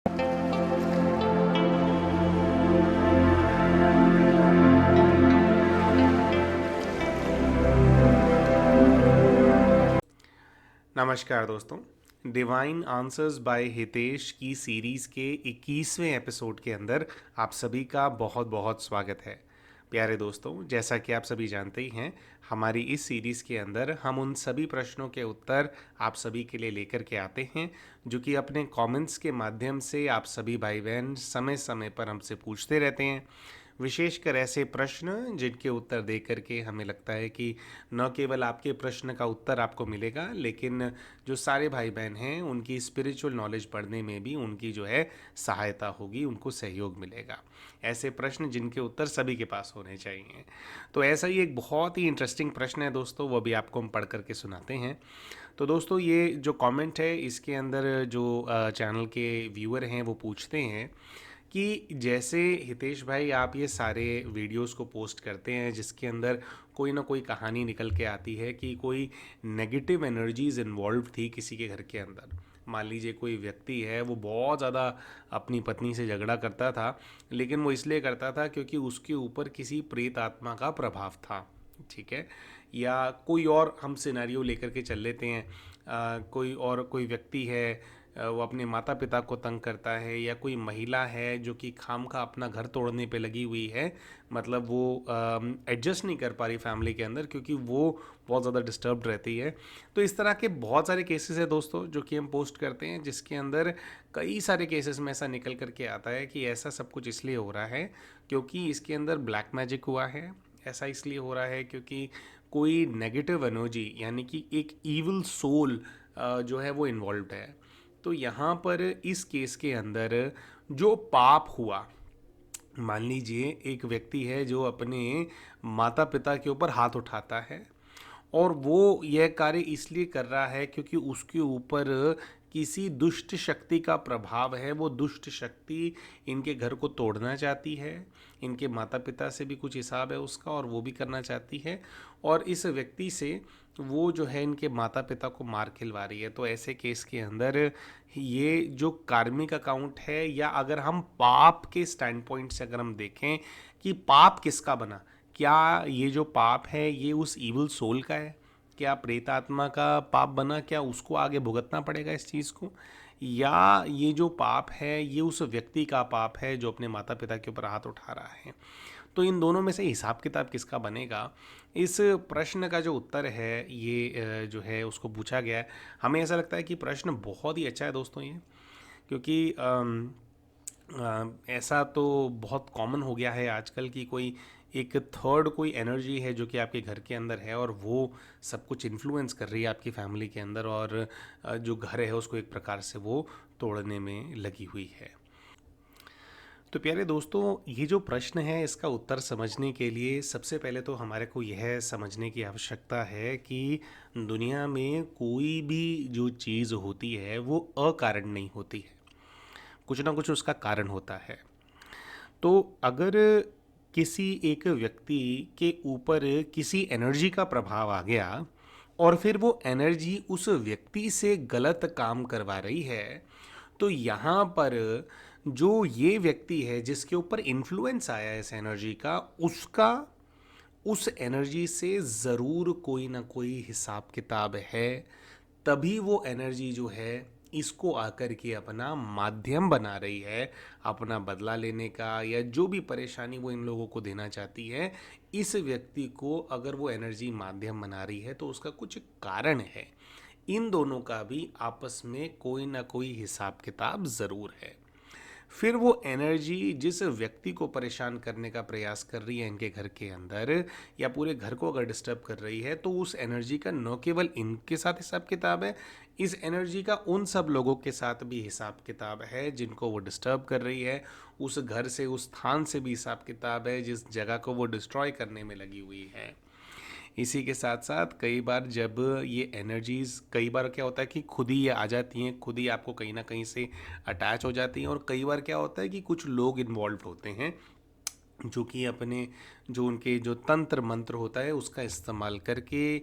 नमस्कार दोस्तों। Divine answers bye Hitesh की सीरीज़ के 21वें एपिसोड के अंदर आप सभी का बहुत बहुत स्वागत है। प्यारे दोस्तों, जैसा कि आप सभी जानते ही हैं, हमारी इस सीरीज़ के अंदर हम उन सभी प्रश्नों के उत्तर आप सभी के लिए लेकर के आते हैं जो कि अपने कमेंट्स के माध्यम से आप सभी भाई बहन समय समय पर हमसे पूछते रहते हैं। विशेषकर ऐसे प्रश्न जिनके उत्तर दे करके हमें लगता है कि न केवल आपके प्रश्न का उत्तर आपको मिलेगा, लेकिन जो सारे भाई बहन हैं उनकी स्पिरिचुअल नॉलेज बढ़ने में भी उनकी जो है सहायता होगी, उनको सहयोग मिलेगा। ऐसे प्रश्न जिनके उत्तर सभी के पास होने चाहिए। तो ऐसा ही एक बहुत ही इंटरेस्टिंग प्रश्न है दोस्तों, वो भी आपको हम पढ़ करके सुनाते हैं। तो दोस्तों, ये जो कमेंट है इसके अंदर जो चैनल के व्यूअर हैं वो पूछते हैं कि जैसे हितेश भाई आप ये सारे वीडियोस को पोस्ट करते हैं जिसके अंदर कोई ना कोई कहानी निकल के आती है कि कोई नेगेटिव एनर्जीज इन्वॉल्व थी किसी के घर के अंदर। मान लीजिए कोई व्यक्ति है, वो बहुत ज़्यादा अपनी पत्नी से झगड़ा करता था, लेकिन वो इसलिए करता था क्योंकि उसके ऊपर किसी प्रेत आत्मा का प्रभाव था। ठीक है। या कोई और हम सिनेरियो लेकर के चल लेते हैं। कोई व्यक्ति है, वो अपने माता पिता को तंग करता है, या कोई महिला है जो कि खामखा अपना घर तोड़ने पे लगी हुई है। मतलब वो एडजस्ट नहीं कर पा रही फैमिली के अंदर क्योंकि वो बहुत ज़्यादा डिस्टर्ब्ड रहती है। तो इस तरह के बहुत सारे केसेस है दोस्तों जो कि हम पोस्ट करते हैं, जिसके अंदर कई सारे केसेस में ऐसा निकल करके आता है कि ऐसा सब कुछ इसलिए हो रहा है क्योंकि इसके अंदर ब्लैक मैजिक हुआ है। ऐसा इसलिए हो रहा है क्योंकि कोई नेगेटिव एनर्जी यानी कि एक ईविल सोल जो है वो इन्वॉल्व है। तो यहाँ पर इस केस के अंदर जो पाप हुआ, मान लीजिए एक व्यक्ति है जो अपने माता पिता के ऊपर हाथ उठाता है, और वो यह कार्य इसलिए कर रहा है क्योंकि उसके ऊपर किसी दुष्ट शक्ति का प्रभाव है। वो दुष्ट शक्ति इनके घर को तोड़ना चाहती है, इनके माता पिता से भी कुछ हिसाब है उसका और वो भी करना चाहती है, और इस व्यक्ति से वो जो है इनके माता पिता को मार खिलवा रही है। तो ऐसे केस के अंदर ये जो कार्मिक अकाउंट है, या अगर हम पाप के स्टैंड पॉइंट से अगर हम देखें कि पाप किसका बना, क्या ये जो पाप है ये उस इविल सोल का है, क्या प्रेतात्मा का पाप बना, क्या उसको आगे भुगतना पड़ेगा इस चीज़ को, या ये जो पाप है ये उस व्यक्ति का पाप है जो अपने माता पिता के ऊपर हाथ उठा रहा है। तो इन दोनों में से हिसाब किताब किसका बनेगा, इस प्रश्न का जो उत्तर है ये जो है उसको पूछा गया है। हमें ऐसा लगता है कि प्रश्न बहुत ही अच्छा है दोस्तों ये, क्योंकि ऐसा तो बहुत कॉमन हो गया है आजकल कि कोई एक थर्ड कोई एनर्जी है जो कि आपके घर के अंदर है, और वो सब कुछ इन्फ्लुएंस कर रही है आपकी फैमिली के अंदर, और जो घर है उसको एक प्रकार से वो तोड़ने में लगी हुई है। तो प्यारे दोस्तों, ये जो प्रश्न है इसका उत्तर समझने के लिए सबसे पहले तो हमारे को यह समझने की आवश्यकता है कि दुनिया में कोई भी जो चीज़ होती है वो अकारण नहीं होती है, कुछ ना कुछ उसका कारण होता है। तो अगर किसी एक व्यक्ति के ऊपर किसी एनर्जी का प्रभाव आ गया और फिर वो एनर्जी उस व्यक्ति से गलत काम करवा रही है, तो यहाँ पर जो ये व्यक्ति है जिसके ऊपर इन्फ्लुएंस आया है इस एनर्जी का, उसका उस एनर्जी से ज़रूर कोई ना कोई हिसाब किताब है। तभी वो एनर्जी जो है इसको आकर के अपना माध्यम बना रही है अपना बदला लेने का, या जो भी परेशानी वो इन लोगों को देना चाहती है इस व्यक्ति को अगर वो एनर्जी माध्यम बना रही है तो उसका कुछ कारण है। इन दोनों का भी आपस में कोई ना कोई हिसाब किताब ज़रूर है। फिर वो एनर्जी जिस व्यक्ति को परेशान करने का प्रयास कर रही है इनके घर के अंदर, या पूरे घर को अगर डिस्टर्ब कर रही है, तो उस एनर्जी का न केवल इनके साथ हिसाब किताब है, इस एनर्जी का उन सब लोगों के साथ भी हिसाब किताब है जिनको वो डिस्टर्ब कर रही है। उस घर से, उस स्थान से भी हिसाब किताब है जिस जगह को वो डिस्ट्रॉय करने में लगी हुई है। इसी के साथ साथ कई बार जब ये एनर्जीज़, कई बार क्या होता है कि खुद ही ये आ जाती हैं, खुद ही आपको कहीं ना कहीं से अटैच हो जाती हैं, और कई बार क्या होता है कि कुछ लोग इन्वॉल्व होते हैं जो कि अपने जो उनके जो तंत्र मंत्र होता है उसका इस्तेमाल करके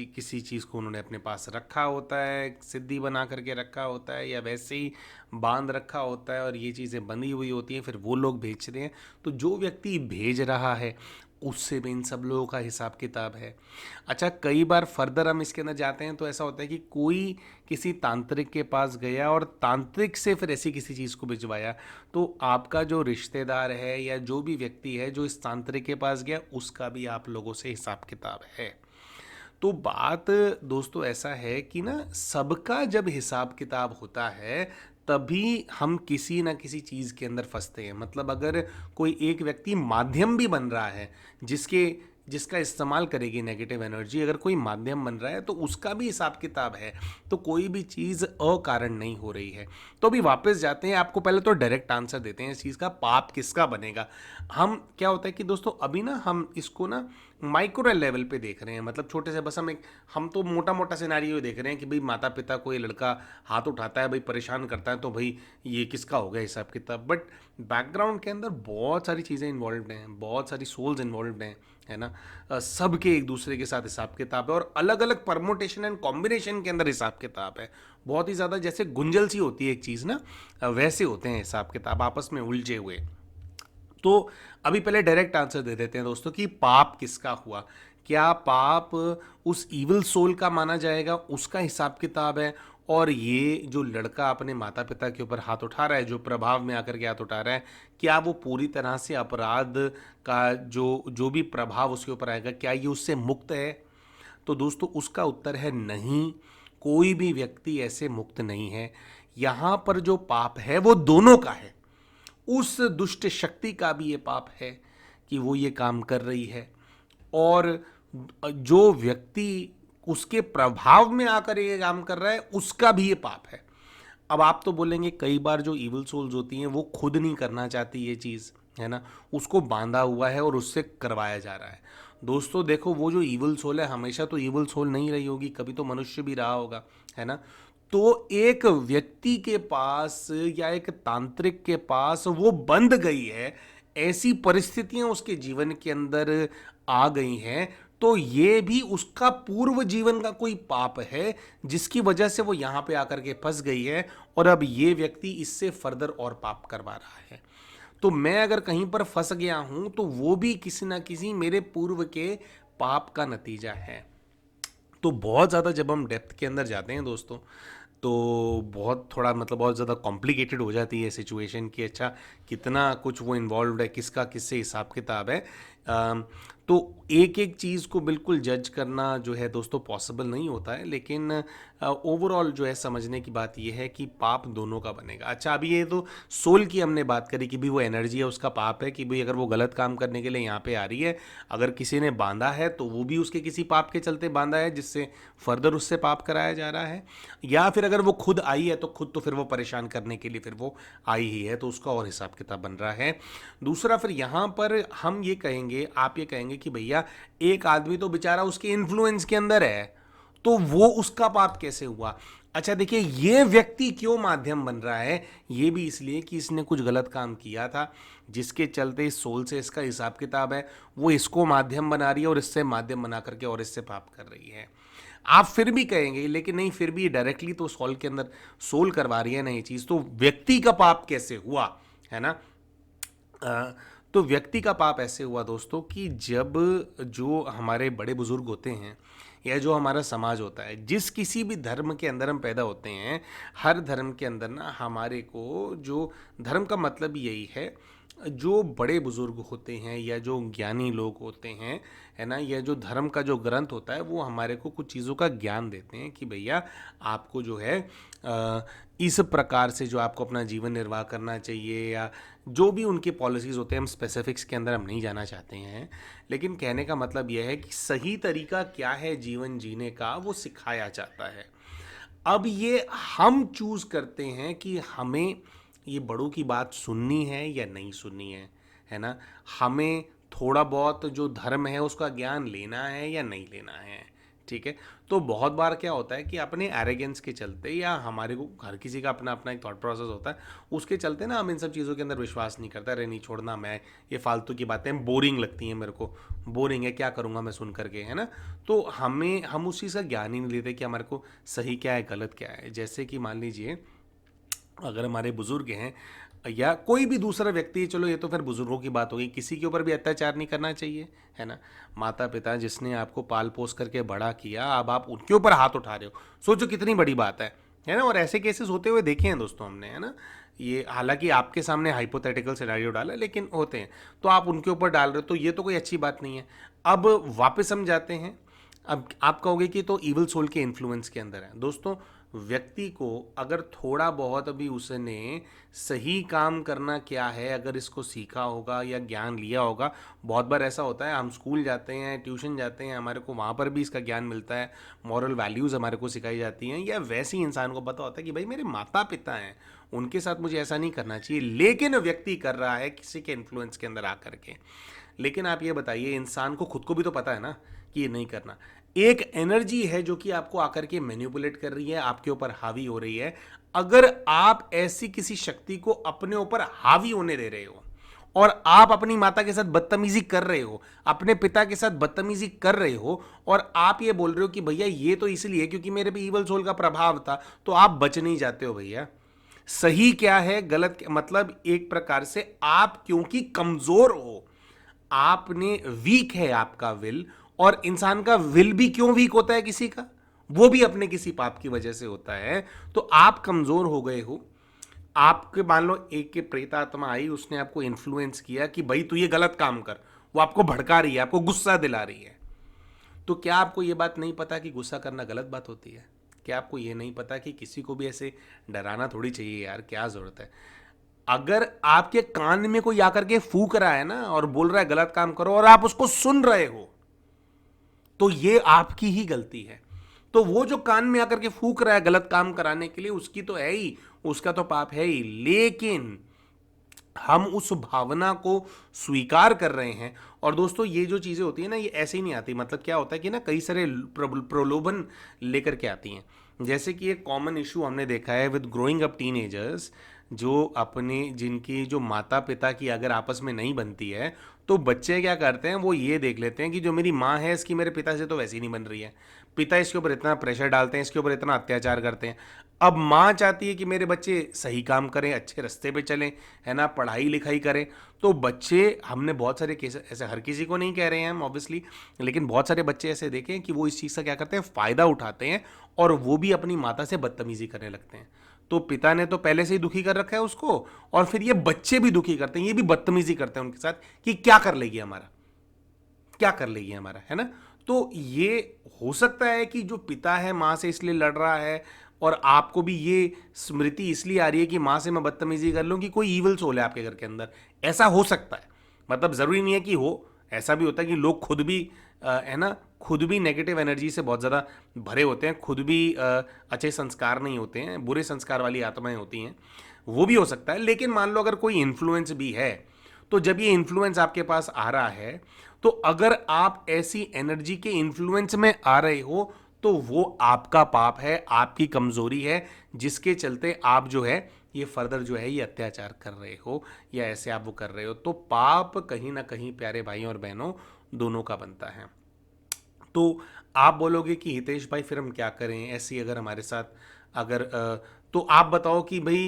किसी चीज़ को उन्होंने अपने पास रखा होता है, सिद्धि बना करके रखा होता है, या वैसे ही बांध रखा होता है और ये चीज़ें बंधी हुई होती हैं, फिर वो लोग भेजते हैं। तो जो व्यक्ति भेज रहा है उससे भी इन सब लोगों का हिसाब किताब है। अच्छा, कई बार फर्दर हम इसके अंदर जाते हैं तो ऐसा होता है कि कोई किसी तांत्रिक के पास गया और तांत्रिक से फिर ऐसी किसी चीज़ को भिजवाया, तो आपका जो रिश्तेदार है या जो भी व्यक्ति है जो इस तांत्रिक के पास गया उसका भी आप लोगों से हिसाब किताब है। तो बात दोस्तों ऐसा है कि ना, सबका जब हिसाब किताब होता है तभी हम किसी ना किसी चीज़ के अंदर फंसते हैं। मतलब अगर कोई एक व्यक्ति माध्यम भी बन रहा है जिसके जिसका इस्तेमाल करेगी नेगेटिव एनर्जी, अगर कोई माध्यम बन रहा है तो उसका भी हिसाब किताब है। तो कोई भी चीज़ अकारण नहीं हो रही है। तो अभी वापस जाते हैं, आपको पहले तो डायरेक्ट आंसर देते हैं इस चीज़ का, पाप किसका बनेगा। हम क्या होता है कि दोस्तों अभी ना हम इसको ना माइक्रो लेवल पे देख रहे हैं, मतलब छोटे से, बस हम तो मोटा मोटा सिनेरियो देख रहे हैं कि भाई माता पिता को ये लड़का हाथ उठाता है, भाई परेशान करता है, तो भाई ये किसका हो गया हिसाब किताब। बट बैकग्राउंड के अंदर बहुत सारी चीज़ें इन्वॉल्व हैं, बहुत सारी सोल्स इन्वॉल्व हैं, है ना। सबके एक दूसरे के साथ हिसाब किताब है और अलग अलग परमोटेशन एंड कॉम्बिनेशन के अंदर हिसाब किताब है। बहुत ही ज़्यादा जैसे गुंजल सी होती है एक चीज़ ना, वैसे होते हैं हिसाब किताब आपस में उलझे हुए। तो अभी पहले डायरेक्ट आंसर दे देते हैं दोस्तों कि पाप किसका हुआ। क्या पाप उस इविल सोल का माना जाएगा, उसका हिसाब किताब है। और ये जो लड़का अपने माता पिता के ऊपर हाथ उठा रहा है, जो प्रभाव में आकर के हाथ उठा रहा है, क्या वो पूरी तरह से अपराध का जो जो भी प्रभाव उसके ऊपर आएगा, क्या ये उससे मुक्त है? तो दोस्तों उसका उत्तर है नहीं। कोई भी व्यक्ति ऐसे मुक्त नहीं है। यहाँ पर जो पाप है वो दोनों का है। उस दुष्ट शक्ति का भी ये पाप है कि वो ये काम कर रही है, और जो व्यक्ति उसके प्रभाव में आकर ये काम कर रहा है उसका भी ये पाप है। अब आप तो बोलेंगे कई बार जो इविल सोल्स होती हैं वो खुद नहीं करना चाहती ये चीज़, है ना, उसको बांधा हुआ है और उससे करवाया जा रहा है। दोस्तों देखो, वो जो इविल सोल है हमेशा तो इविल सोल नहीं रही होगी, कभी तो मनुष्य भी रहा होगा, है ना। तो एक व्यक्ति के पास या एक तांत्रिक के पास वो बंध गई है, ऐसी परिस्थितियां उसके जीवन के अंदर आ गई हैं, तो ये भी उसका पूर्व जीवन का कोई पाप है जिसकी वजह से वो यहाँ पे आकर के फंस गई है, और अब ये व्यक्ति इससे फर्दर और पाप करवा रहा है। तो मैं अगर कहीं पर फंस गया हूं तो वो भी किसी ना किसी मेरे पूर्व के पाप का नतीजा है। तो बहुत ज़्यादा जब हम डेप्थ के अंदर जाते हैं दोस्तों, तो बहुत थोड़ा मतलब बहुत ज़्यादा कॉम्प्लिकेटेड हो जाती है सिचुएशन कि अच्छा कितना कुछ वो इन्वॉल्व है, किसका किससे हिसाब किताब है। तो एक एक चीज़ को बिल्कुल जज करना जो है दोस्तों पॉसिबल नहीं होता है, लेकिन ओवरऑल जो है समझने की बात यह है कि पाप दोनों का बनेगा। अच्छा, अभी ये तो सोल की हमने बात करी कि भी वो एनर्जी है उसका पाप है, कि भाई अगर वो गलत काम करने के लिए यहाँ पे आ रही है, अगर किसी ने बांधा है तो वो भी उसके किसी पाप के चलते बांधा है जिससे फर्दर उससे पाप कराया जा रहा है, या फिर अगर वो खुद आई है तो खुद तो फिर वो परेशान करने के लिए फिर वो आई ही है, तो उसका और हिसाब किताब बन रहा है। दूसरा, फिर यहाँ पर हम ये कहेंगे, आप ये कहेंगे कि भैया एक आदमी तो बेचारा उसके इन्फ्लुएंस के अंदर है, तो वो उसका पाप कैसे हुआ? अच्छा देखिए, ये व्यक्ति क्यों माध्यम बन रहा है, ये भी इसलिए कि इसने कुछ गलत काम किया था जिसके चलते इस सोल से इसका हिसाब किताब है, वो इसको माध्यम बना रही है और इससे माध्यम बना करके और इससे पाप कर रही है। आप फिर भी कहेंगे लेकिन नहीं, फिर भी डायरेक्टली तो सोल के अंदर सोल करवा रही है ना ये चीज, तो व्यक्ति का पाप कैसे हुआ, है ना। अ, तो व्यक्ति का पाप ऐसे हुआ दोस्तों कि जब जो हमारे बड़े बुजुर्ग होते हैं या जो हमारा समाज होता है, जिस किसी भी धर्म के अंदर हम पैदा होते हैं, हर धर्म के अंदर ना हमारे को जो धर्म का मतलब यही है, जो बड़े बुजुर्ग होते हैं या जो ज्ञानी लोग होते हैं, है ना, या जो धर्म का जो ग्रंथ होता है वो हमारे को कुछ चीज़ों का ज्ञान देते हैं कि भैया आपको जो है इस प्रकार से जो आपको अपना जीवन निर्वाह करना चाहिए, या जो भी उनके पॉलिसीज़ होते हैं, हम स्पेसिफिक्स के अंदर हम नहीं जाना चाहते हैं, लेकिन कहने का मतलब यह है कि सही तरीका क्या है जीवन जीने का वो सिखाया जाता है। अब ये हम चूज़ करते हैं कि हमें ये बड़ों की बात सुननी है या नहीं सुननी है ना। हमें थोड़ा बहुत जो धर्म है उसका ज्ञान लेना है या नहीं लेना है, ठीक है। तो बहुत बार क्या होता है कि अपने एरोगेंस के चलते, या हमारे को हर किसी का अपना अपना एक थॉट प्रोसेस होता है, उसके चलते ना हम इन सब चीज़ों के अंदर विश्वास नहीं करता। अरे नहीं, छोड़ना, मैं ये फालतू की बातें बोरिंग लगती हैं मेरे को, बोरिंग है, क्या करूँगा मैं सुन करके, है ना। तो हम उस चीज़ का ज्ञान ही नहीं लेते कि हमारे को सही क्या है गलत क्या है। जैसे कि मान लीजिए अगर हमारे बुजुर्ग हैं या कोई भी दूसरा व्यक्ति, चलो ये तो फिर बुजुर्गों की बात होगी, किसी के ऊपर भी अत्याचार नहीं करना चाहिए, है ना। माता पिता जिसने आपको पाल पोस करके बड़ा किया, अब आप उनके ऊपर हाथ उठा रहे हो, सोचो कितनी बड़ी बात है ना। और ऐसे केसेस होते हुए देखे हैं दोस्तों हमने, है ना। ये हालांकि आपके सामने हाइपोथेटिकल सिनेरियो डाला है, लेकिन होते हैं, तो आप उनके ऊपर डाल रहे हो, तो ये तो कोई अच्छी बात नहीं है। अब वापस हम जाते हैं। अब आप कहोगे कि तो इविल सोल के इन्फ्लुएंस के अंदर है। दोस्तों, व्यक्ति को अगर थोड़ा बहुत भी उसने सही काम करना क्या है अगर इसको सीखा होगा या ज्ञान लिया होगा, बहुत बार ऐसा होता है हम स्कूल जाते हैं, ट्यूशन जाते हैं, हमारे को वहाँ पर भी इसका ज्ञान मिलता है, मॉरल वैल्यूज़ हमारे को सिखाई जाती हैं, या वैसे ही इंसान को पता होता है कि भाई मेरे माता पिता हैं, उनके साथ मुझे ऐसा नहीं करना चाहिए, लेकिन व्यक्ति कर रहा है किसी के इन्फ्लुएंस के अंदर आकर के। लेकिन आप ये बताइए, इंसान को खुद को भी तो पता है ना कि ये नहीं करना। एक एनर्जी है जो कि आपको आकर के मैनिपुलेट कर रही है, आपके ऊपर हावी हो रही है। अगर आप ऐसी किसी शक्ति को अपने ऊपर हावी होने दे रहे हो, और आप अपनी माता के साथ बदतमीजी कर रहे हो, अपने पिता के साथ बदतमीजी कर रहे हो, और आप ये बोल रहे हो कि भैया ये तो इसलिए क्योंकि मेरे पे ईवल सोल का प्रभाव था, तो आप बच नहीं जाते हो भैया। सही क्या है गलत क्या, मतलब एक प्रकार से आप क्योंकि कमजोर हो, आपने वीक है आपका विल। और इंसान का विल भी क्यों वीक होता है किसी का, वो भी अपने किसी पाप की वजह से होता है। तो आप कमजोर हो गए हो, आपके मान लो एक के प्रेत आत्मा आई, उसने आपको इन्फ्लुएंस किया कि भाई तू ये गलत काम कर, वो आपको भड़का रही है, आपको गुस्सा दिला रही है। तो क्या आपको ये बात नहीं पता कि गुस्सा करना गलत बात होती है? क्या आपको ये नहीं पता कि किसी को भी ऐसे डराना थोड़ी चाहिए यार, क्या जरूरत है। अगर आपके कान में कोई आकर के फूक रहा है ना और बोल रहा है गलत काम करो, और आप उसको सुन रहे हो, तो ये आपकी ही गलती है। तो वो जो कान में आकर के फूक रहा है गलत काम कराने के लिए, उसकी तो है ही, उसका तो पाप है ही। लेकिन हम उस भावना को स्वीकार कर रहे हैं। और दोस्तों, ये जो चीज़ें होती है ना, ये ऐसे ही नहीं आती। मतलब क्या होता है कि ना कई सारे प्रलोभन लेकर के आती हैं। जैसे कि एक कॉमन इशू हमने देखा है विद ग्रोइंग अप टीनेजर्स, जो अपने जिनकी जो माता पिता की अगर आपस में नहीं बनती है, तो बच्चे क्या करते हैं, वो ये देख लेते हैं कि जो मेरी माँ है इसकी मेरे पिता से तो वैसी नहीं बन रही है। पिता इसके ऊपर इतना प्रेशर डालते हैं, इसके ऊपर इतना अत्याचार करते हैं। अब माँ चाहती है कि मेरे बच्चे सही काम करें, अच्छे रास्ते पे चलें, है ना, पढ़ाई लिखाई करें। तो बच्चे, हमने बहुत सारे केस, ऐसे हर किसी को नहीं कह रहे हैं हम ऑब्वियसली, लेकिन बहुत सारे बच्चे ऐसे देखे हैं कि वो इस चीज़ का क्या करते हैं, फ़ायदा उठाते हैं, और वो भी अपनी माता से बदतमीजी करने लगते हैं। तो पिता ने तो पहले से ही दुखी कर रखा है उसको, और फिर ये बच्चे भी दुखी करते हैं, ये भी बदतमीजी करते हैं उनके साथ कि क्या कर लेगी हमारा, क्या कर लेगी हमारा, है ना। तो ये हो सकता है कि जो पिता है माँ से इसलिए लड़ रहा है, और आपको भी ये स्मृति इसलिए आ रही है कि माँ से मैं बदतमीजी कर लूँ, कि कोई ईवल सोल है आपके घर के अंदर। ऐसा हो सकता है, मतलब ज़रूरी नहीं है कि हो। ऐसा भी होता है कि लोग खुद भी है ना, खुद भी नेगेटिव एनर्जी से बहुत ज़्यादा भरे होते हैं, खुद भी अच्छे संस्कार नहीं होते हैं, बुरे संस्कार वाली आत्माएं होती हैं, वो भी हो सकता है। लेकिन मान लो अगर कोई इन्फ्लुएंस भी है, तो जब ये इन्फ्लुएंस आपके पास आ रहा है, तो अगर आप ऐसी एनर्जी के इन्फ्लुएंस में आ रहे हो, तो वो आपका पाप है, आपकी कमजोरी है, जिसके चलते आप जो है ये फर्दर जो है ये अत्याचार कर रहे हो, या ऐसे आप वो कर रहे हो। तो पाप कहीं ना कहीं प्यारे भाइयों और बहनों दोनों का बनता है। तो आप बोलोगे कि हितेश भाई फिर हम क्या करें ऐसी अगर हमारे साथ, अगर तो आप बताओ कि भाई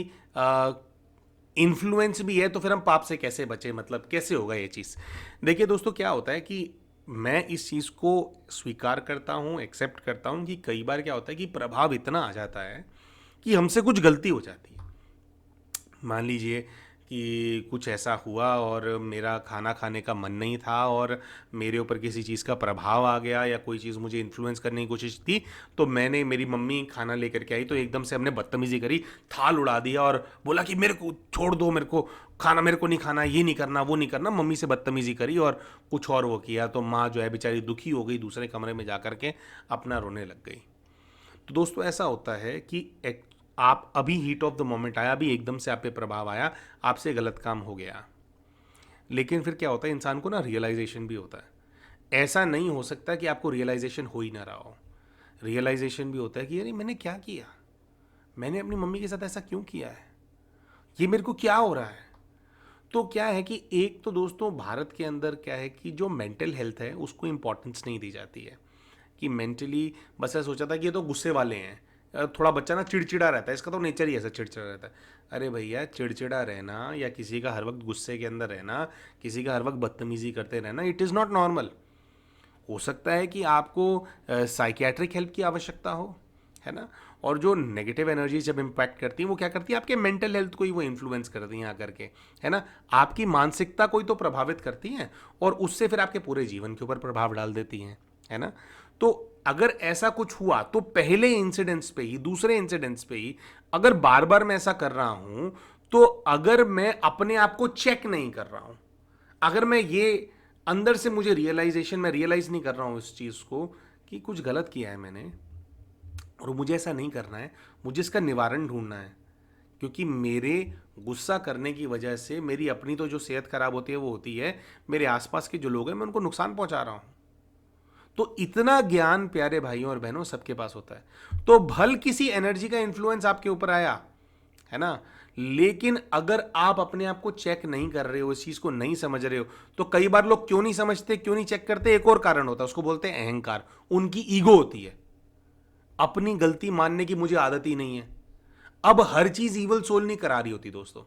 इन्फ्लुएंस भी है तो फिर हम पाप से कैसे बचे, मतलब कैसे होगा ये चीज़। देखिए दोस्तों, क्या होता है कि मैं इस चीज़ को स्वीकार करता हूँ, एक्सेप्ट करता हूँ कि कई बार क्या होता है कि प्रभाव इतना आ जाता है कि हमसे कुछ गलती हो जाती है। मान लीजिए कि कुछ ऐसा हुआ और मेरा खाना खाने का मन नहीं था, और मेरे ऊपर किसी चीज़ का प्रभाव आ गया, या कोई चीज़ मुझे इन्फ्लुएंस करने की कोशिश थी, तो मैंने, मेरी मम्मी खाना लेकर के आई, तो एकदम से हमने बदतमीजी करी, थाल उड़ा दिया और बोला कि मेरे को छोड़ दो, मेरे को खाना, मेरे को नहीं खाना, ये नहीं करना, वो नहीं करना, मम्मी से बदतमीजी करी और कुछ और वो किया। तो माँ जो है बेचारी दुखी हो गई, दूसरे कमरे में जा कर के अपना रोने लग गई। तो दोस्तों, ऐसा होता है कि आप अभी हीट ऑफ द मोमेंट आया, अभी एकदम से आप पे प्रभाव आया, आपसे गलत काम हो गया, लेकिन फिर क्या होता है, इंसान को ना रियलाइजेशन भी होता है। ऐसा नहीं हो सकता कि आपको रियलाइजेशन हो ही ना रहा हो। रियलाइजेशन भी होता है कि यार मैंने क्या किया, मैंने अपनी मम्मी के साथ ऐसा क्यों किया है, ये मेरे को क्या हो रहा है। तो क्या है कि एक तो दोस्तों भारत के अंदर क्या है कि जो मेंटल हेल्थ है उसको इम्पोर्टेंस नहीं दी जाती है, कि मेंटली बस ऐसा सोचा था कि ये तो गुस्से वाले हैं, थोड़ा बच्चा ना चिड़चिड़ा रहता है, इसका तो नेचर ही ऐसा चिड़चिड़ा रहता है। अरे भैया, चिड़चिड़ा रहना या किसी का हर वक्त गुस्से के अंदर रहना, किसी का हर वक्त बदतमीजी करते रहना, इट इज़ नॉट नॉर्मल। हो सकता है कि आपको साइकियाट्रिक हेल्प की आवश्यकता हो, है ना। और जो नेगेटिव एनर्जी जब इम्पैक्ट करती है वो क्या करती है, आपके मेंटल हेल्थ को ही वो इन्फ्लुएंस करती हैं आकर के, है ना। आपकी मानसिकता को ही तो प्रभावित करती हैं और उससे फिर आपके पूरे जीवन के ऊपर प्रभाव डाल देती हैं, है ना। तो अगर ऐसा कुछ हुआ तो पहले इंसिडेंट्स पे ही, दूसरे इंसिडेंट्स पे ही अगर बार बार मैं ऐसा कर रहा हूं, तो अगर मैं अपने आप को चेक नहीं कर रहा हूं, अगर मैं ये अंदर से मुझे रियलाइजेशन, मैं रियलाइज नहीं कर रहा हूं इस चीज को कि कुछ गलत किया है मैंने और मुझे ऐसा नहीं करना है, मुझे इसका निवारण ढूंढना है, क्योंकि मेरे गुस्सा करने की वजह से मेरी अपनी तो जो सेहत खराब होती है वो होती है, मेरे आसपास के जो लोग हैं मैं उनको नुकसान पहुंचा रहा हूं। तो इतना ज्ञान प्यारे भाइयों और बहनों सबके पास होता है। तो भल किसी एनर्जी का इन्फ्लुएंस आपके ऊपर आया, है ना, लेकिन अगर आप अपने आप को चेक नहीं कर रहे हो, इस चीज को नहीं समझ रहे हो, तो कई बार लोग क्यों नहीं समझते, क्यों नहीं चेक करते, एक और कारण होता है, उसको बोलते हैं अहंकार। उनकी ईगो होती है, अपनी गलती मानने की मुझे आदत ही नहीं है। अब हर चीज ईवल सोल नहीं करा रही होती दोस्तों।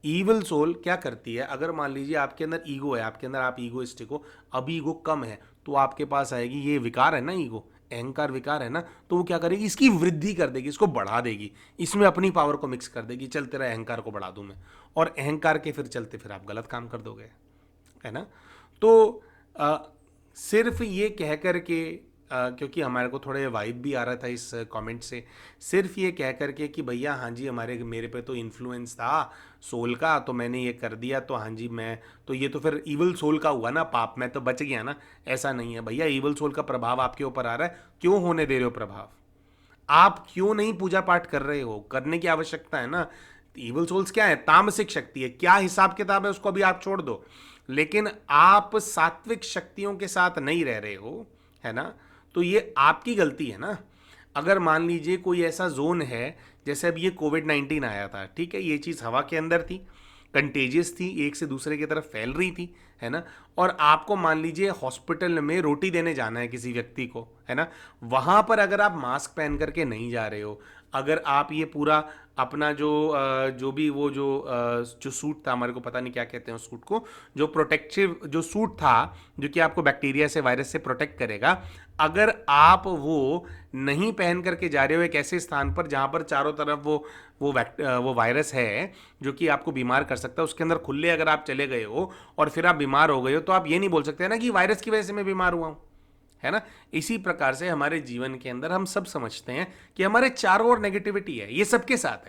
ईवल सोल क्या करती है, अगर मान लीजिए आपके अंदर ईगो है, आपके अंदर आप ईगोइस्टिक हो, अब ईगो कम है, तो आपके पास आएगी, ये विकार है ना, ईगो अहंकार विकार है ना, तो वो क्या करेगी, इसकी वृद्धि कर देगी, इसको बढ़ा देगी, इसमें अपनी पावर को मिक्स कर देगी, चल तेरा अहंकार को बढ़ा दूं मैं, और अहंकार के फिर चलते फिर आप गलत काम कर दोगे, है ना। तो अ, सिर्फ ये कह कर के क्योंकि हमारे को थोड़े वाइब भी आ रहा था इस कमेंट से, सिर्फ ये कह कर के कि भैया हाँ जी हमारे मेरे पे तो इन्फ्लुएंस था सोल का, तो मैंने ये कर दिया, तो हाँ जी मैं तो ये तो फिर ईवल सोल का हुआ ना पाप, मैं तो बच गया ना, ऐसा नहीं है भैया। ईवल सोल का प्रभाव आपके ऊपर आ रहा है, क्यों होने दे रहे हो प्रभाव, आप क्यों नहीं पूजा पाठ कर रहे हो, करने की आवश्यकता है ना। इवल सोल्स क्या है, तामसिक शक्ति है, क्या हिसाब किताब है उसको अभी आप छोड़ दो, लेकिन आप सात्विक शक्तियों के साथ नहीं रह रहे हो, है ना। तो ये आपकी गलती है ना। अगर मान लीजिए कोई ऐसा जोन है, जैसे अब ये कोविड 19 आया था, ठीक है, ये चीज़ हवा के अंदर थी, कंटेजियस थी, एक से दूसरे की तरफ फैल रही थी, है ना। और आपको मान लीजिए हॉस्पिटल में रोटी देने जाना है किसी व्यक्ति को, है ना, वहां पर अगर आप मास्क पहन करके नहीं जा रहे हो, अगर आप ये पूरा अपना जो भी वो जो सूट था, हमारे को पता नहीं क्या कहते हैं उस सूट को, जो प्रोटेक्टिव जो सूट था, जो कि आपको बैक्टीरिया से, वायरस से प्रोटेक्ट करेगा, अगर आप वो नहीं पहन करके जा रहे हो एक ऐसे स्थान पर जहां पर चारों तरफ वो वायरस है जो कि आपको बीमार कर सकता है, उसके अंदर खुले अगर आप चले गए हो और फिर आप बीमार हो गए हो, तो आप ये नहीं बोल सकते ना कि वायरस की वजह से मैं बीमार हुआ हूं, है ना। इसी प्रकार से हमारे जीवन के अंदर हम सब समझते हैं कि हमारे चारों ओर नेगेटिविटी है, ये सबके साथ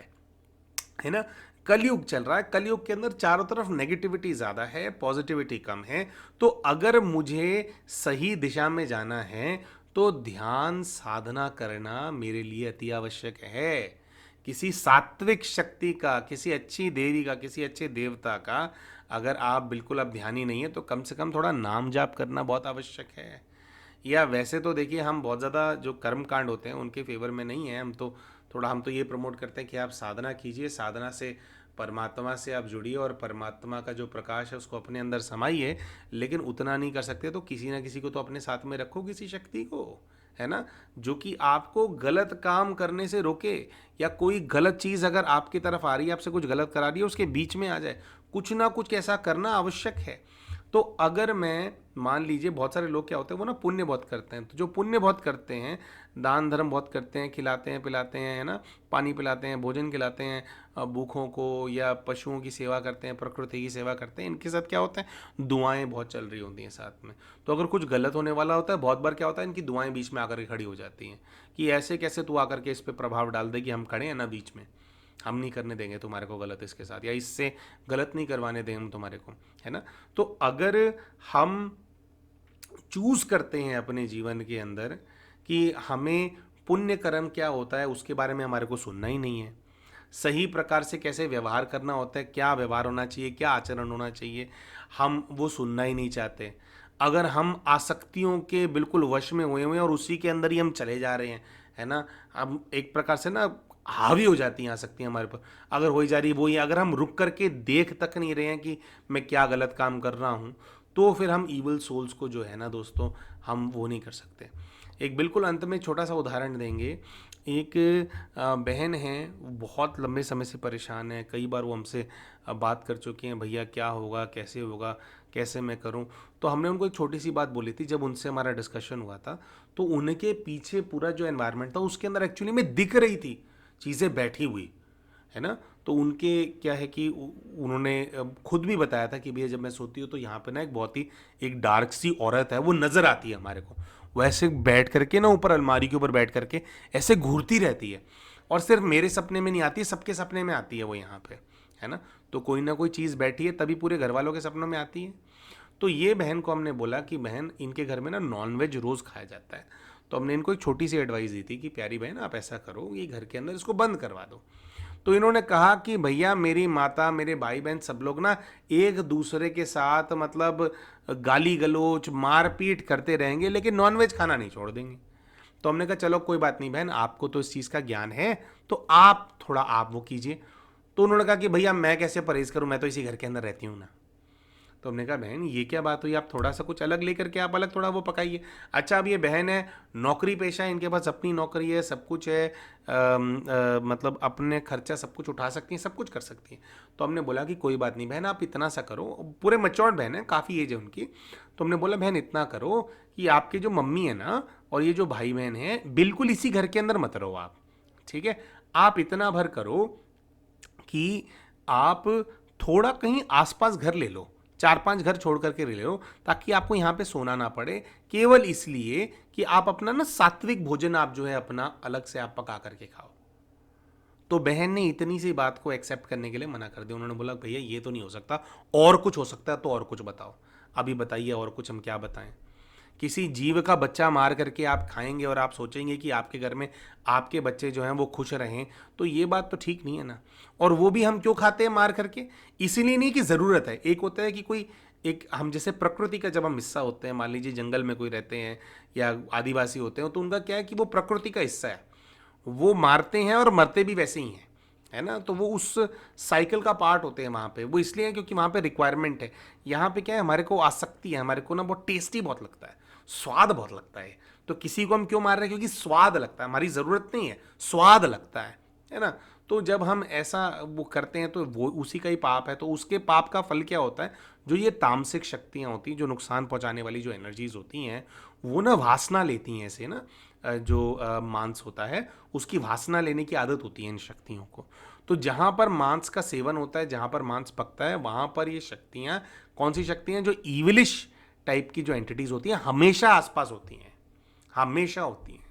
है ना। कलयुग चल रहा है, कलयुग के अंदर चारों तरफ नेगेटिविटी ज्यादा है, पॉजिटिविटी कम है। तो अगर मुझे सही दिशा में जाना है तो ध्यान साधना करना मेरे लिए अति आवश्यक है। किसी सात्विक शक्ति का, किसी अच्छी देवी का, किसी अच्छे देवता का अगर आप बिल्कुल अब ध्यान ही नहीं है, तो कम से कम थोड़ा नाम जाप करना बहुत आवश्यक है। या वैसे तो देखिए हम बहुत ज़्यादा जो कर्म कांड होते हैं उनके फेवर में नहीं है, हम तो ये प्रमोट करते हैं कि आप साधना कीजिए, साधना से परमात्मा से आप जुड़िए और परमात्मा का जो प्रकाश है उसको अपने अंदर समाइए। लेकिन उतना नहीं कर सकते तो किसी ना किसी को तो अपने साथ में रखो, किसी शक्ति को, है ना, जो कि आपको गलत काम करने से रोके, या कोई गलत चीज़ अगर आपकी तरफ आ रही है, आपसे कुछ गलत करा रही है, उसके बीच में आ जाए, कुछ ना कुछ ऐसा करना आवश्यक है। तो अगर मैं मान लीजिए, बहुत सारे लोग क्या होते हैं वो ना पुण्य बहुत करते हैं, तो जो पुण्य बहुत करते हैं, दान धर्म बहुत करते हैं, खिलाते हैं पिलाते हैं, है ना, पानी पिलाते हैं, भोजन खिलाते हैं भूखों को, या पशुओं की सेवा करते हैं, प्रकृति की सेवा करते हैं, इनके साथ क्या होता है, दुआएं बहुत चल रही होती हैं साथ में। तो अगर कुछ गलत होने वाला होता है, बहुत बार क्या होता है, इनकी दुआएं बीच में आकर के खड़ी हो जाती हैं कि ऐसे कैसे तू आकर के इस पर प्रभाव डाल दे कि हम खड़े हैं ना बीच में, हम नहीं करने देंगे तुम्हारे को गलत इसके साथ, या इससे गलत नहीं करवाने देंगे हम तुम्हारे को, है ना। तो अगर हम चूज करते हैं अपने जीवन के अंदर कि हमें पुण्य कर्म क्या होता है उसके बारे में हमारे को सुनना ही नहीं है, सही प्रकार से कैसे व्यवहार करना होता है, क्या व्यवहार होना चाहिए, क्या आचरण होना चाहिए, हम वो सुनना ही नहीं चाहते। अगर हम आसक्तियों के बिल्कुल वश में हुए हुए हैं और उसी के अंदर ही हम चले जा रहे हैं, है ना, हम एक प्रकार से ना हावी हो जाती हैं आसक्तियाँ हमारे पर, अगर हो ही जा रही है वो ही, अगर हम रुक करके देख तक नहीं रहे हैं कि मैं क्या गलत काम कर रहा हूँ, तो फिर हम ईवल सोल्स को जो है ना दोस्तों, हम वो नहीं कर सकते। एक बिल्कुल अंत में छोटा सा उदाहरण देंगे। एक बहन है, वो बहुत लंबे समय से परेशान है, कई बार वो हमसे बात कर चुकी हैं, भैया क्या होगा, कैसे होगा, कैसे मैं करूं। तो हमने उनको एक छोटी सी बात बोली थी, जब उनसे हमारा डिस्कशन हुआ था, तो उनके पीछे पूरा जो एनवायरनमेंट था उसके अंदर एक्चुअली में दिख रही थी चीज़ें बैठी हुई, है ना। तो उनके क्या है कि उन्होंने खुद भी बताया था कि भैया जब मैं सोती हूँ तो यहाँ पे ना एक बहुत ही एक डार्क सी औरत है, वो नज़र आती है हमारे को, वो ऐसे बैठ करके ना ऊपर अलमारी के ऊपर बैठ करके ऐसे घूरती रहती है, और सिर्फ मेरे सपने में नहीं आती है, सबके सपने में आती है वो यहाँ पे, है ना। तो कोई ना कोई चीज़ बैठी है तभी पूरे घर वालों के सपनों में आती है। तो ये बहन को हमने बोला कि बहन, इनके घर में ना नॉनवेज रोज़ खाया जाता है, तो हमने इनको एक छोटी सी एडवाइस दी थी कि प्यारी बहन आप ऐसा करो, ये घर के अंदर इसको बंद करवा दो। तो इन्होंने कहा कि भैया मेरी माता, मेरे भाई बहन सब लोग ना एक दूसरे के साथ मतलब गाली गलौज मारपीट करते रहेंगे, लेकिन नॉनवेज खाना नहीं छोड़ देंगे। तो हमने कहा चलो कोई बात नहीं बहन, आपको तो इस चीज़ का ज्ञान है, तो आप थोड़ा आप वो कीजिए। तो उन्होंने कहा कि भैया मैं कैसे परहेज करूं, मैं तो इसी घर के अंदर रहती हूँ ना। तो हमने कहा बहन ये क्या बात हुई, आप थोड़ा सा कुछ अलग लेकर के आप अलग थोड़ा वो पकाइए। अच्छा अब ये बहन है, नौकरी पेशा है, इनके पास अपनी नौकरी है, सब कुछ है, मतलब अपने खर्चा सब कुछ उठा सकती हैं, सब कुछ कर सकती हैं। तो हमने बोला कि कोई बात नहीं बहन, आप इतना सा करो, पूरे मच्योर्ड बहन है, काफ़ी एज है उनकी। तो हमने बोला बहन इतना करो कि आपके जो मम्मी है ना और ये जो भाई बहन है, बिल्कुल इसी घर के अंदर मत रहो आप, ठीक है। आप इतना भर करो कि आप थोड़ा कहीं आसपास घर ले लो, 4-5 घर छोड़ करके ले लो, ताकि आपको यहाँ पे सोना ना पड़े, केवल इसलिए कि आप अपना ना सात्विक भोजन आप जो है अपना अलग से आप पका करके खाओ। तो बहन ने इतनी सी बात को एक्सेप्ट करने के लिए मना कर दिया। उन्होंने बोला भैया ये तो नहीं हो सकता, और कुछ हो सकता है तो और कुछ बताओ। अभी बताइए और कुछ हम क्या बताएं। किसी जीव का बच्चा मार करके आप खाएंगे और आप सोचेंगे कि आपके घर में आपके बच्चे जो हैं वो खुश रहें, तो ये बात तो ठीक नहीं है ना। और वो भी हम क्यों खाते हैं मार करके, इसीलिए नहीं कि ज़रूरत है। एक होता है कि कोई एक, हम जैसे प्रकृति का जब हम हिस्सा होते हैं, मान लीजिए जंगल में कोई रहते हैं या आदिवासी होते हैं, तो उनका क्या है कि वो प्रकृति का हिस्सा है, वो मारते हैं और मरते भी वैसे ही हैं, है ना। तो वो उस साइकिल का पार्ट होते हैं वहाँ पे, वो इसलिए है क्योंकि वहाँ पे रिक्वायरमेंट है। यहाँ पे क्या है, हमारे को आसक्ति है, हमारे को ना बहुत टेस्टी बहुत लगता है, स्वाद बहुत लगता है। तो किसी को हम क्यों मार रहे हैं, क्योंकि स्वाद लगता है, हमारी ज़रूरत नहीं है, स्वाद लगता है ना। तो जब हम ऐसा वो करते हैं तो वो उसी का ही पाप है। तो उसके पाप का फल क्या होता है, जो ये तामसिक शक्तियाँ होती हैं, जो नुकसान पहुँचाने वाली जो एनर्जीज होती हैं, वो ना वासना लेती हैं ऐसे ना, जो मांस होता है उसकी वासना लेने की आदत होती है इन शक्तियों को। तो जहाँ पर मांस का सेवन होता है, जहाँ पर मांस पकता है, वहाँ पर ये शक्तियाँ, कौन सी शक्तियाँ, जो ईविलिश टाइप की जो एंटिटीज होती हैं, हमेशा आसपास होती हैं, हमेशा होती हैं।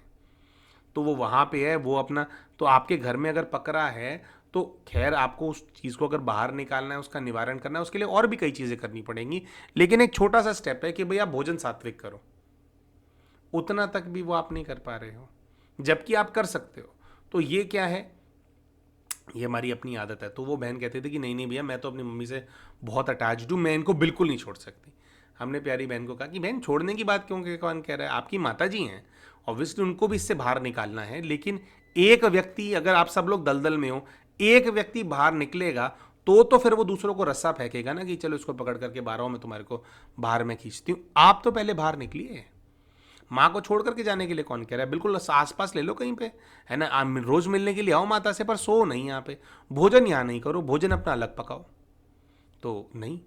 तो वो वहाँ पे है, वो अपना, तो आपके घर में अगर पक रहा है तो खैर आपको उस चीज़ को अगर बाहर निकालना है, उसका निवारण करना है, उसके लिए और भी कई चीज़ें करनी पड़ेंगी। लेकिन एक छोटा सा स्टेप है कि भैया भोजन सात्विक करो, उतना तक भी वो आप नहीं कर पा रहे हो, जबकि आप कर सकते हो। तो ये क्या है, ये हमारी अपनी आदत है। तो वो बहन कहते थे कि नहीं नहीं भैया, मैं तो अपनी मम्मी से बहुत अटैच्ड हूँ, मैं इनको बिल्कुल नहीं छोड़ सकती। हमने प्यारी बहन को कहा कि बहन छोड़ने की बात क्यों, कौन कह रहा है, आपकी माता जी हैं, ऑब्वियसली उनको भी इससे बाहर निकालना है। लेकिन एक व्यक्ति, अगर आप सब लोग दलदल में हो, एक व्यक्ति बाहर निकलेगा तो फिर वो दूसरों को रस्सा फेंकेगा ना कि चलो इसको पकड़ करके बाहर, मैं तुम्हारे को बाहर में खींचती हूँ। आप तो पहले बाहर निकलिए। माँ को छोड़ करके जाने के लिए कौन कह रहा है, बिल्कुल आसपास ले लो कहीं पे, है ना। रोज मिलने के लिए आओ माता से, पर सो नहीं यहाँ पे, भोजन यहाँ नहीं करो, भोजन अपना अलग पकाओ। तो नहीं।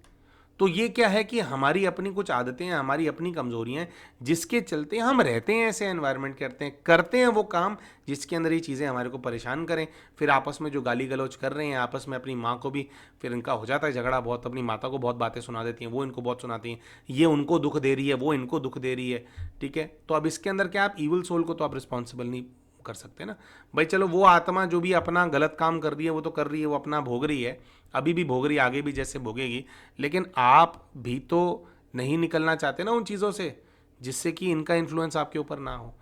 तो ये क्या है कि हमारी अपनी कुछ आदतें हैं, हमारी अपनी कमजोरियां हैं, जिसके चलते हम रहते हैं ऐसे एनवायरनमेंट, करते हैं वो काम जिसके अंदर ये चीज़ें हमारे को परेशान करें। फिर आपस में जो गाली गलौज कर रहे हैं, आपस में अपनी माँ को भी फिर इनका हो जाता है झगड़ा बहुत, अपनी माता को बहुत बातें सुना देती हैं, वो इनको बहुत सुनाती हैं, ये उनको दुख दे रही है, वो इनको दुख दे रही है, ठीक है। तो अब इसके अंदर क्या, आप ईवल सोल को तो आप रिस्पॉन्सिबल नहीं कर सकते ना भाई। चलो वो आत्मा जो भी अपना गलत काम कर रही है वो तो कर रही है, वो अपना भोग रही है, अभी भी भोग रही है, आगे भी जैसे भोगेगी। लेकिन आप भी तो नहीं निकलना चाहते ना उन चीज़ों से, जिससे कि इनका इन्फ्लुएंस आपके ऊपर ना हो।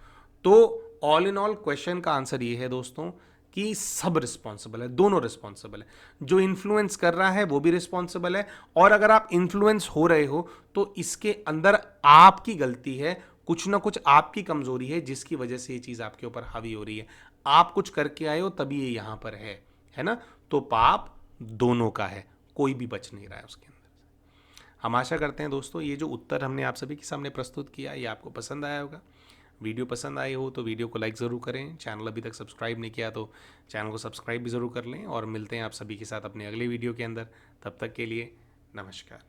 तो ऑल इन ऑल क्वेश्चन का आंसर ये है दोस्तों कि सब रिस्पॉन्सिबल है, दोनों रिस्पॉन्सिबल है, जो इन्फ्लुएंस कर रहा है वो भी रिस्पॉन्सिबल है, और अगर आप इन्फ्लुएंस हो रहे हो तो इसके अंदर आपकी गलती है, कुछ ना कुछ आपकी कमजोरी है जिसकी वजह से ये चीज आपके ऊपर हावी हो रही है। आप कुछ करके आए हो तभी ये यहां पर है ना। तो पाप दोनों का है, कोई भी बच नहीं रहा है उसके अंदर। हम आशा करते हैं दोस्तों ये जो उत्तर हमने आप सभी के सामने प्रस्तुत किया ये आपको पसंद आया होगा। वीडियो पसंद आई हो तो वीडियो को लाइक ज़रूर करें, चैनल अभी तक सब्सक्राइब नहीं किया तो चैनल को सब्सक्राइब भी ज़रूर कर लें, और मिलते हैं आप सभी के साथ अपने अगले वीडियो के अंदर। तब तक के लिए नमस्कार।